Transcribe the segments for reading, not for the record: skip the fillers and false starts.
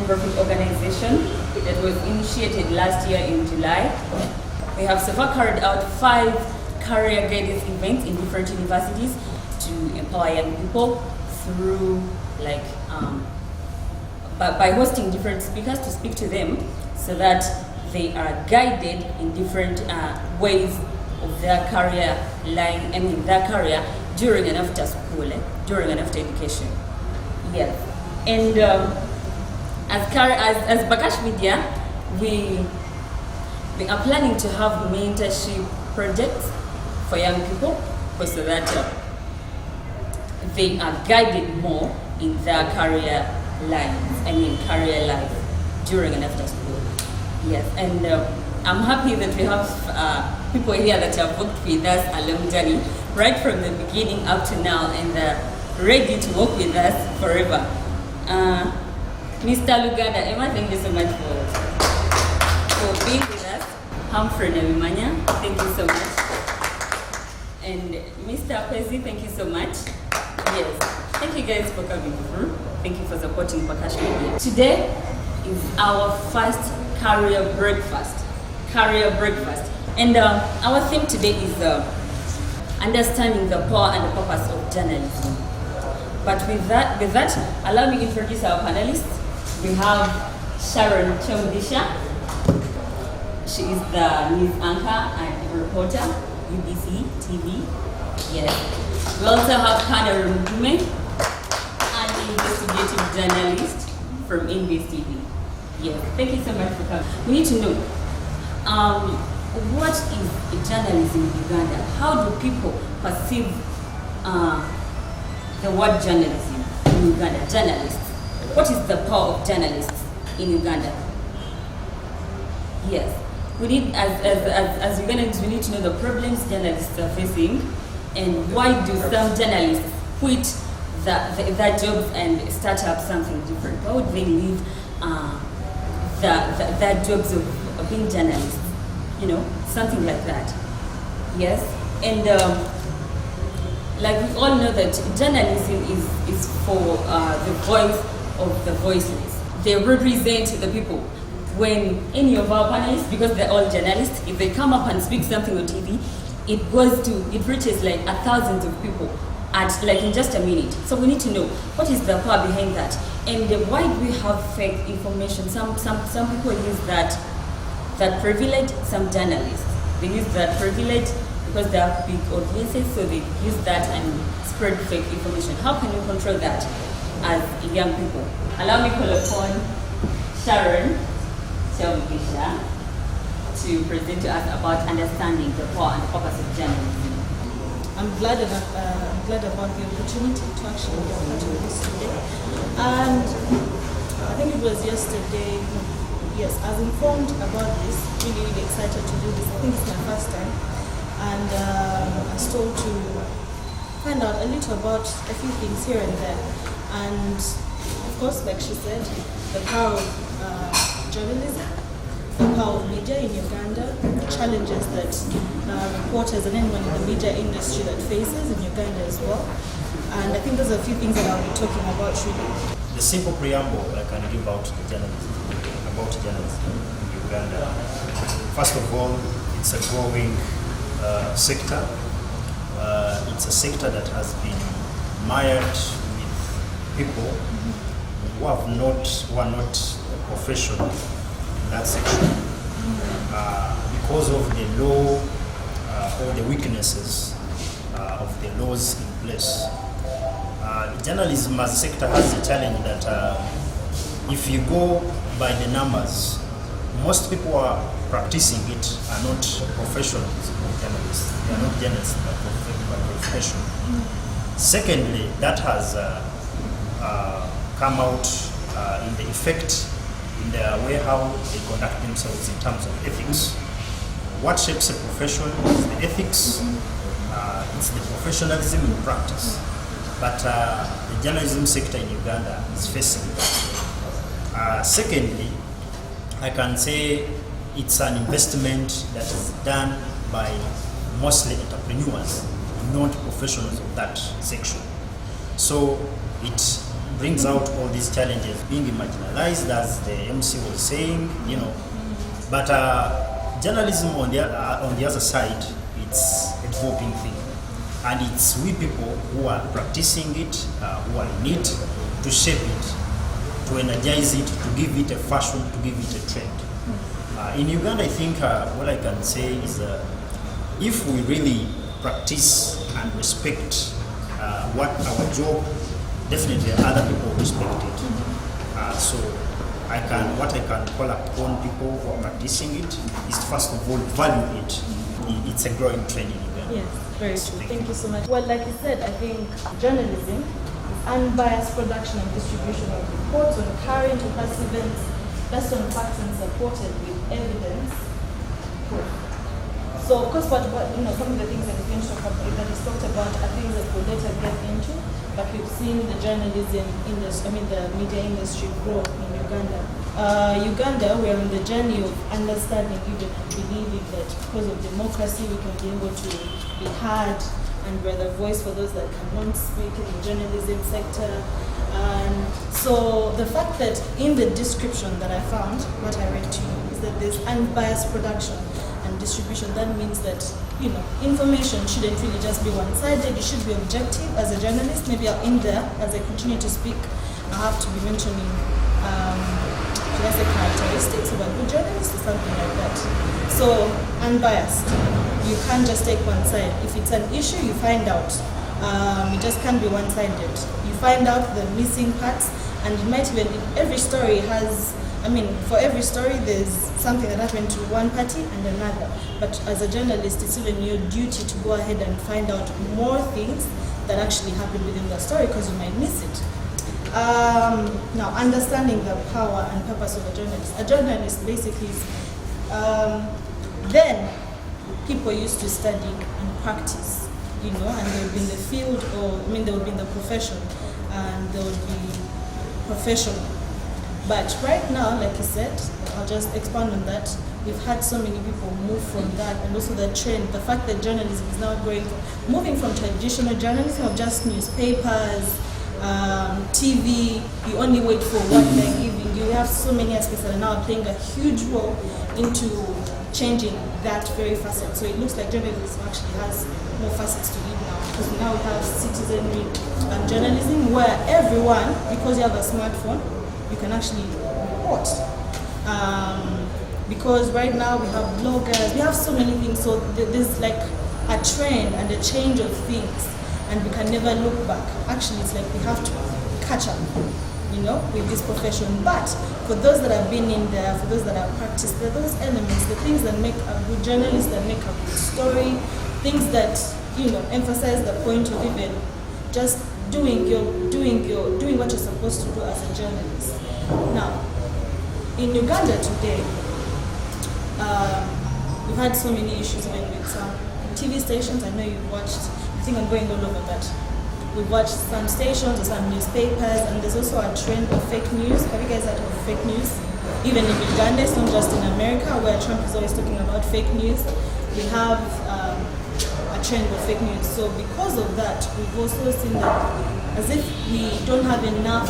non-profit organization that was initiated last year in July. We have so far carried out 5 career guidance events in different universities to empower young people through by hosting different speakers to speak to them so that they are guided in different ways of their career their career during and after school, during and after education. Yes. And as Bakash Media, we are planning to have mentorship projects for young people so that they are guided more in their career life during and after school. Yes, and I'm happy that we have people here that have worked with us along journey, right from the beginning up to now, and ready to work with us forever. Mr. Luganda, Emma, thank you so much for being with us. Humphrey Navimanya, thank you so much. And Mr. Kwezi, thank you so much. Yes, thank you guys for coming through. Thank you for supporting Bakash Media. Today is our first career breakfast. And our theme today is understanding the power and the purpose of journalism. But with that, allow me to introduce our panelists. We have Sharon Chomdisha. She is the news anchor and reporter, UBC TV. Yes. We also have Kana Rundume, an investigative journalist from NBS TV. Yes. Thank you so much for coming. We need to know what is journalism in Uganda? How do people perceive the word journalism in Uganda? Journalists. What is the power of journalists in Uganda? Yes. We need, as Ugandans, we need to know the problems journalists are facing and why do some journalists quit their jobs and start up something different? Why would they leave their jobs of being journalists? Something like that. Yes. And like we all know that journalism is for the voice of the voiceless. They represent the people. When any of our panelists, because they're all journalists, if they come up and speak something on TV, it reaches like thousands of people in just a minute. So we need to know what is the power behind that, and why do we have fake information? Some people use that privilege. Some journalists, they use that privilege because they have big audiences, so they use that and spread fake information. How can you control that as young people? Allow me to call upon Sharon Chomdisha to present to us about understanding the power and purpose of journalism. I'm glad about the opportunity to actually be part of this today. And I think it was yesterday, yes, I was informed about this, really excited to do this. I think it's my first time. And I was told to find out a little about a few things here and there. And of course, like she said, the power of journalism, the power of media in Uganda, the challenges that reporters and anyone in the media industry that faces in Uganda as well. And I think those are a few things that I'll be talking about really. The simple preamble I can give about journalism in Uganda. First of all, it's a growing sector. It's a sector that has been mired with people who are not professional in that section because of the law or the weaknesses of the laws in place. Journalism as a sector has a challenge that if you go by the numbers, most people who are practicing it are not professionals journalists. They are not journalists by profession. Secondly, that has come out in the effect in the way how they conduct themselves in terms of ethics. What shapes a profession is the ethics, it's the professionalism in practice. But the journalism sector in Uganda is facing that. Secondly, I can say it's an investment that is done by mostly entrepreneurs, not professionals of that section. So it brings out all these challenges, being marginalized, as the MC was saying, But journalism on the other side, it's a developing thing. And it's we people who are practicing it, who are in it, to shape it, to energize it, to give it a fashion, to give it a trend. In Uganda, I think what I can say is if we really practice and respect what our job, definitely other people respect it. So what I can call upon people who are practicing it is first of all value it. It's a growing trend in Uganda. Yes, very true. Thank you so much. Well, like you said, I think journalism is unbiased production and distribution of reports on current or past events based on facts and supported with evidence. Proof. So, of course, some of the things that is talked about are things that we'll later get into, but we've seen the journalism industry, the media industry grow in Uganda. Uganda, we're on the journey of understanding, even and believing that because of democracy, we can be able to be heard and we're the voice for those that cannot speak in the journalism sector. And so the fact that in the description that I found, what I read to you, is that there's unbiased production and distribution. That means that, information shouldn't really just be one-sided. You should be objective as a journalist. Maybe in there, as I continue to speak, I have to be mentioning characteristics of a good journalist or something like that. So, unbiased. You can't just take one side. If it's an issue, you find out. It just can't be one-sided. You find out the missing parts, and it might even, every story has, for every story there's something that happened to one party and another. But as a journalist, it's even your duty to go ahead and find out more things that actually happened within the story because you might miss it. Now, understanding the power and purpose of a journalist. A journalist basically is, then people used to study and practice, and they would be in the field, they would be in the profession, and they would be professional. But right now, like you said, I'll just expand on that. We've had so many people move from that, and also the trend, the fact that journalism is now moving from traditional journalism of just newspapers, TV, you only wait for what they're giving you. We have so many aspects that are now playing a huge role into changing that very facet. So it looks like journalism actually has more facets to it now, because now we have citizenry journalism where everyone, because you have a smartphone, you can actually report. Because right now we have bloggers, we have so many things, so there's like a trend and a change of things, and we can never look back. Actually, it's like we have to catch up, with this profession. But for those that have been in there, for those that have practiced, there are those elements, the things that make a good journalist, that make a good story, things that, emphasize the point of even just doing what you're supposed to do as a journalist. Now, in Uganda today, we've had so many issues with some TV stations. I know you've watched, I think I'm going all over that. We've watched some stations or some newspapers, and there's also a trend of fake news. Have you guys heard of fake news? Even in Uganda, it's not just in America, where Trump is always talking about fake news. We have a trend of fake news. So because of that, we've also seen that as if we don't have enough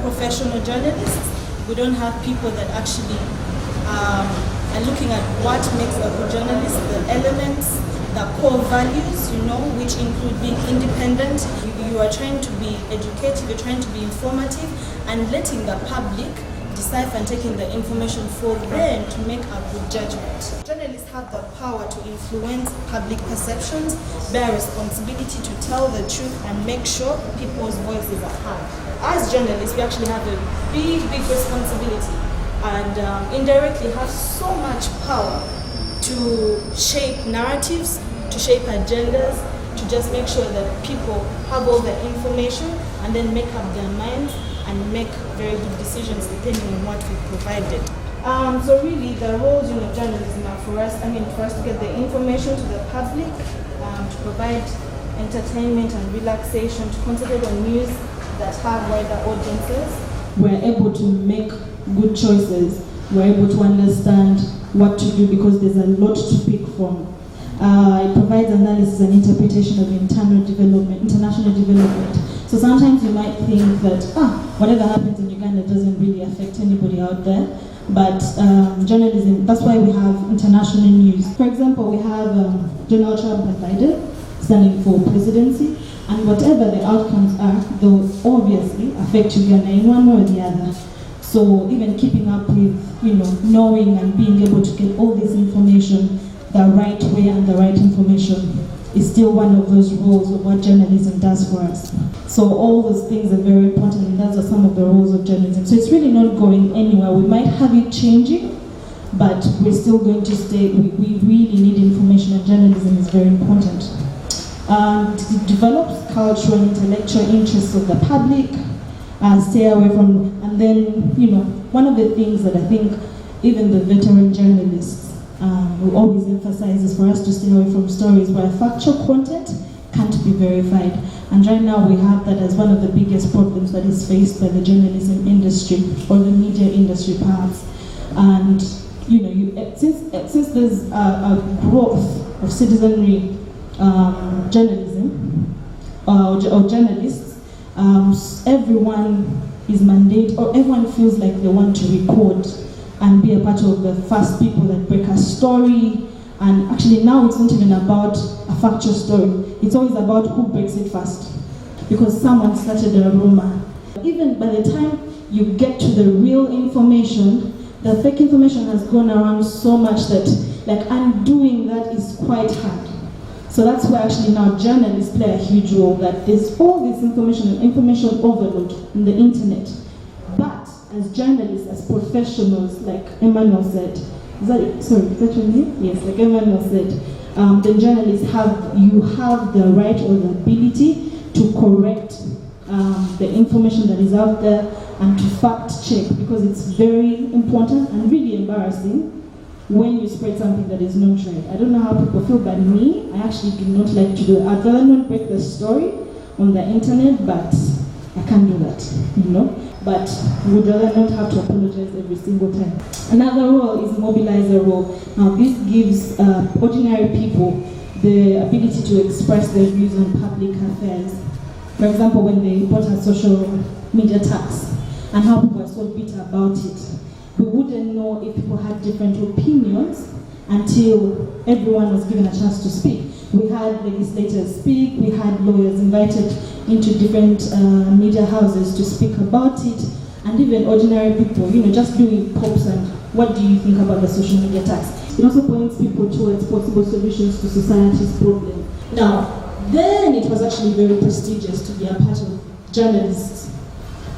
professional journalists, we don't have people that actually are looking at what makes a good journalist, the elements, the core values, which include being independent. You are trying to be educative, you're trying to be informative, and letting the public decipher and taking the information for them to make a good judgment. Journalists have the power to influence public perceptions, bear responsibility to tell the truth, and make sure people's voices are heard. As journalists, we actually have a big responsibility, and indirectly have so much power to shape narratives, to shape agendas, to just make sure that people have all the information and then make up their minds and make very good decisions depending on what we provided. So really, the roles of journalism are for us to get the information to the public, to provide entertainment and relaxation, to concentrate on news that have wider audiences. We're able to make good choices. We're able to understand what to do because there's a lot to pick from. It provides analysis and interpretation of international development, So sometimes you might think that, whatever happens in Uganda doesn't really affect anybody out there. But journalism, that's why we have international news. For example, we have Donald Trump and Biden standing for presidency, and whatever the outcomes are, they'll obviously affect Uganda in one way or the other. So even keeping up with, knowing and being able to get all this information the right way and the right information is still one of those roles of what journalism does for us. So all those things are very important, and those are some of the roles of journalism. So it's really not going anywhere. We might have it changing, but we're still going to stay. We really need information, and journalism is very important. It develops cultural and intellectual interests of the public, stay away from, and then, one of the things that I think even the veteran journalists will always emphasize is for us to stay away from stories where factual content can't be verified. And right now we have that as one of the biggest problems that is faced by the journalism industry, or the media industry perhaps. And since there's a growth of citizenry journalism or journalists, everyone is mandated, or everyone feels like they want to record and be a part of the first people that break a story. And actually now it's not even about a factual story, it's always about who breaks it first, because someone started a rumor. Even by the time you get to the real information, the fake information has gone around so much that undoing that is quite hard. So that's why actually now journalists play a huge role, that there's all this information and information overload on the internet. But as journalists, as professionals, like Emmanuel said, is that your name? Yes, like Emmanuel said, the journalists have the right or the ability to correct the information that is out there and to fact check, because it's very important and really embarrassing when you spread something that is not right. I don't know how people feel, but me, I actually do not like to do it. I'd rather not break the story on the internet, but I can't do that, But would rather not have to apologize every single time. Another role is mobilizer role. Now this gives ordinary people the ability to express their views on public affairs. For example, when they report a social media tax and how people are so bitter about it. We wouldn't know if people had different opinions until everyone was given a chance to speak. We had legislators speak, we had lawyers invited into different media houses to speak about it, and even ordinary people, just doing pops and what do you think about the social media tax? It also points people towards possible solutions to society's problem. Now, then it was actually very prestigious to be a part of journalists.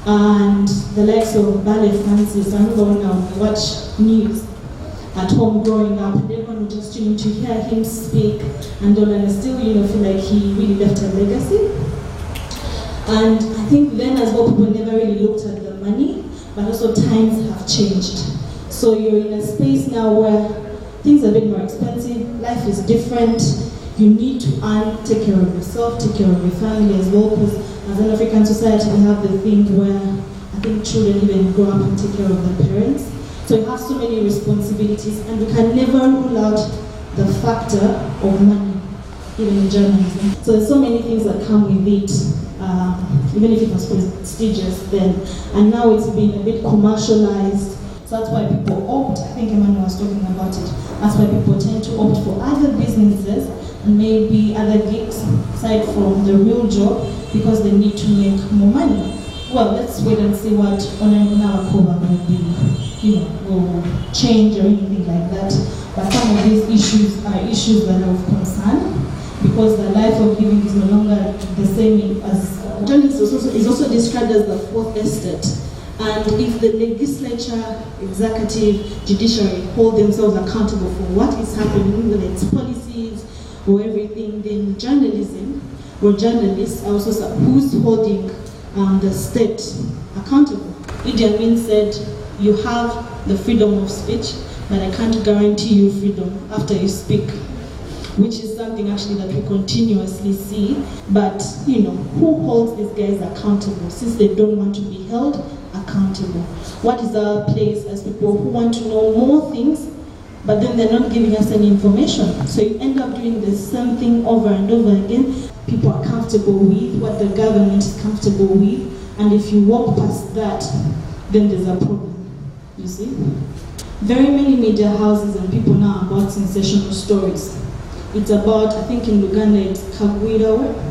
And the likes of Ballet Francis, I remember when I would watch news at home growing up, and everyone would just tune in to hear him speak, and I still feel like he really left a legacy. And I think then as well, people never really looked at the money, but also times have changed. So you're in a space now where things are a bit more expensive, life is different, you need to earn, take care of yourself, take care of your family as well, because as an African society we have the thing where I think children even grow up and take care of their parents. So you have so many responsibilities, and we can never rule out the factor of money, even in journalism. So there's so many things that come with it, even if it was prestigious then. And now it's been a bit commercialized. So that's why people opt, I think Emmanuel was talking about it, that's why people tend to opt for other businesses and maybe other gigs aside from the real job, because they need to make more money. Well, let's wait and see what Onakoba will be, will change or anything like that. But some of these issues are issues that are of concern, because the life of giving is no longer the same as journalism is also described as the fourth estate. And if the legislature, executive, judiciary hold themselves accountable for what is happening, whether it's policies or everything, then journalism or journalists are also who's holding the state accountable. Idi Amin said, you have the freedom of speech, but I can't guarantee you freedom after you speak, which is something actually that we continuously see. But who holds these guys accountable, since they don't want to be held accountable? What is our place as people who want to know more things but then they're not giving us any information. So you end up doing the same thing over and over again. People are comfortable with what the government is comfortable with, and if you walk past that, then there's a problem, you see? Very many media houses and people now are about sensational stories. It's about, I think in Uganda it's Kagwirawe.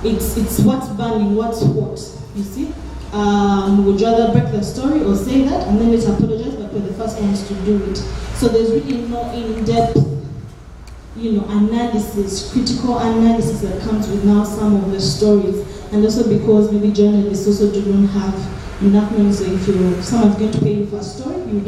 It's what's burning, what's what, you see? Would rather break the story or say that and then let's apologize, but we're the first ones to do it. So there's really no in-depth, analysis, critical analysis that comes with now some of the stories. And also because maybe journalists also do not have enough money, so if someone's going to pay you for a story, you